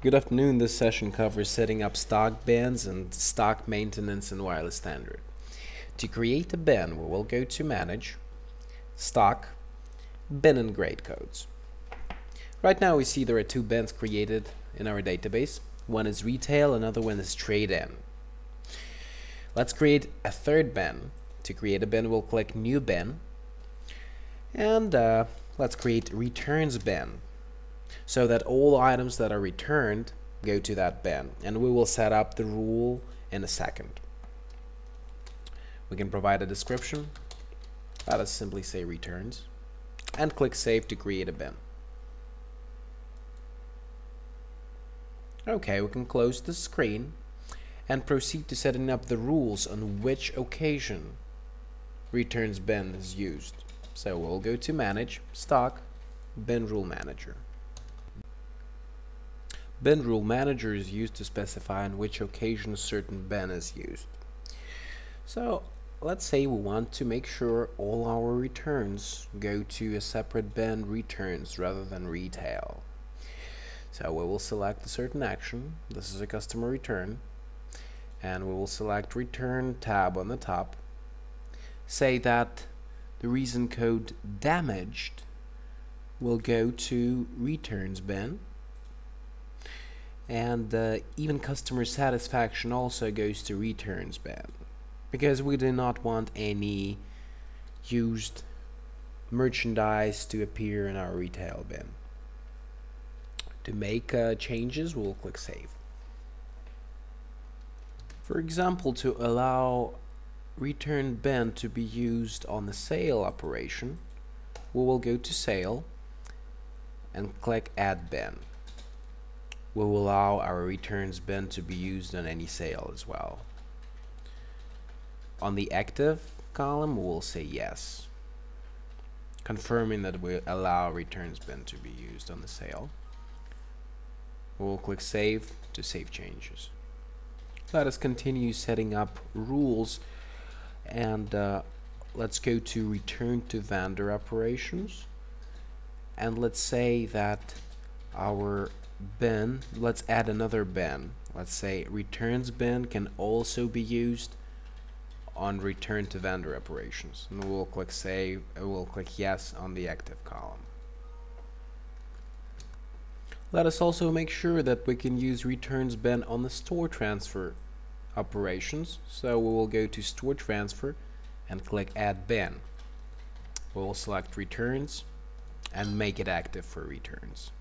Good afternoon. This session covers setting up stock bins and stock maintenance in wireless standard. To create a bin, we will go to Manage, Stock, Bin and Grade Codes. Right now we see there are two bins created in our database. One is retail, another one is trade-in. Let's create a third bin. To create a bin, we'll click New Bin, and let's create Returns Bin, so that all items that are returned go to that bin, and we will set up the rule in a second. We can provide a description. Let us simply say returns, and click Save to create a bin. Okay, we can close the screen and proceed to setting up the rules on which occasion returns bin is used. So we'll go to Manage, Stock, Bin Rule Manager. Bin Rule Manager is used to specify on which occasion a certain bin is used. So let's say we want to make sure all our returns go to a separate bin, returns, rather than retail. So we will select a certain action. This is a customer return, and we will select Return tab on the top. Say that the reason code damaged will go to returns bin, and even customer satisfaction also goes to returns bin, because we do not want any used merchandise to appear in our retail bin. To make changes, we'll click Save. For example, to allow return bin to be used on the sale operation, we will go to Sale and click Add Bin. We will allow our returns bin to be used on any sale as well. On the active column, we will say yes, confirming that we allow returns bin to be used on the sale. We will click Save to save changes. Let us continue setting up rules, and let's go to Return to Vendor Operations, and let's say that our bin, let's add another bin. Let's say returns bin can also be used on Return to Vendor Operations, and we'll click Save, and we'll click Yes on the active column. Let us also make sure that we can use returns bin on the store transfer operations. So we will go to Store Transfer and click Add Bin. We will select returns and make it active for returns.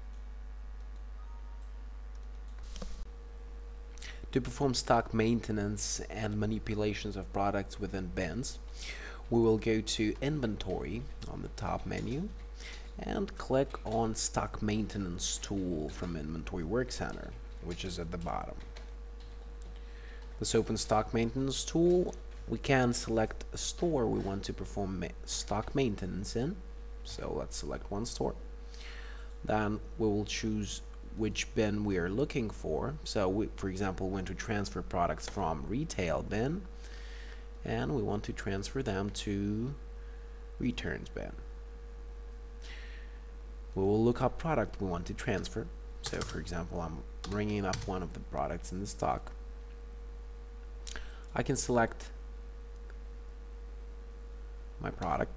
To perform stock maintenance and manipulations of products within bins, we will go to Inventory on the top menu and click on Stock Maintenance Tool from Inventory Work Center, which is at the bottom. Let's open Stock Maintenance Tool. We can select a store we want to perform stock maintenance in. So let's select one store. Then we will choose which bin we are looking for. So we, for example, want to transfer products from retail bin, and we want to transfer them to returns bin. We will look up product we want to transfer. So for example, I'm bringing up one of the products in the stock. I can select my product,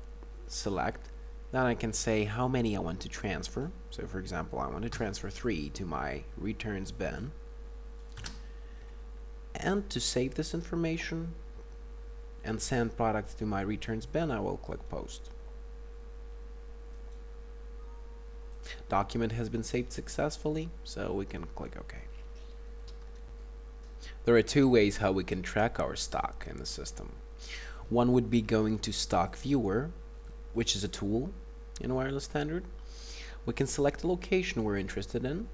select, then I can say how many I want to transfer. So for example, I want to transfer 3 to my returns bin. And to save this information and send products to my returns bin, I will click Post. Document has been saved successfully, so we can click OK. There are two ways how we can track our stock in the system. One would be going to Stock Viewer, which is a tool in Wireless Standard. We can select the location we're interested in.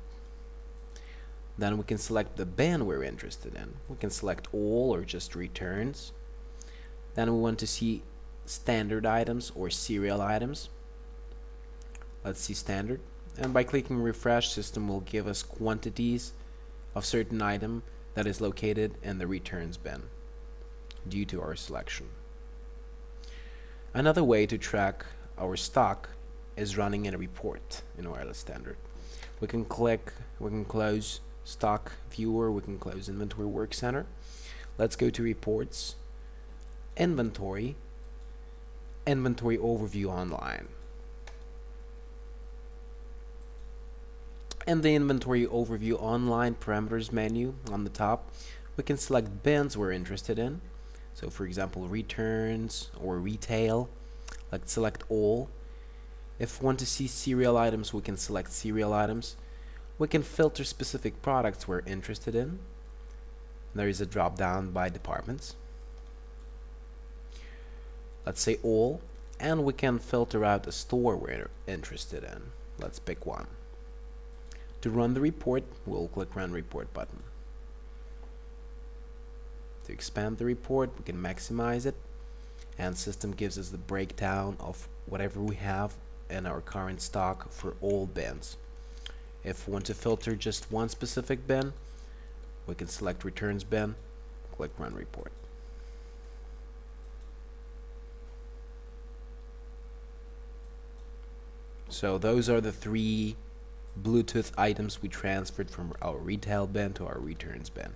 Then we can select the bin we're interested in. We can select all or just returns. Then we want to see standard items or serial items. Let's see standard, and by clicking refresh, system will give us quantities of certain item that is located in the returns bin due to our selection. Another way to track our stock is running in a report in Wireless Standard. We can close stock viewer, we can close inventory work center. Let's go to reports, inventory, inventory overview online. In the inventory overview online parameters menu on the top, we can select bins we're interested in. So for example, returns or retail, let's select all. If we want to see serial items, we can select serial items. We can filter specific products we're interested in. There is a drop down by departments. Let's say all, and we can filter out a store we're interested in. Let's pick one. To run the report, we'll click Run Report button. To expand the report, we can maximize it, and system gives us the breakdown of whatever we have in our current stock for all bins. If we want to filter just one specific bin, we can select Returns bin, click Run Report. So those are the 3 Bluetooth items we transferred from our retail bin to our returns bin.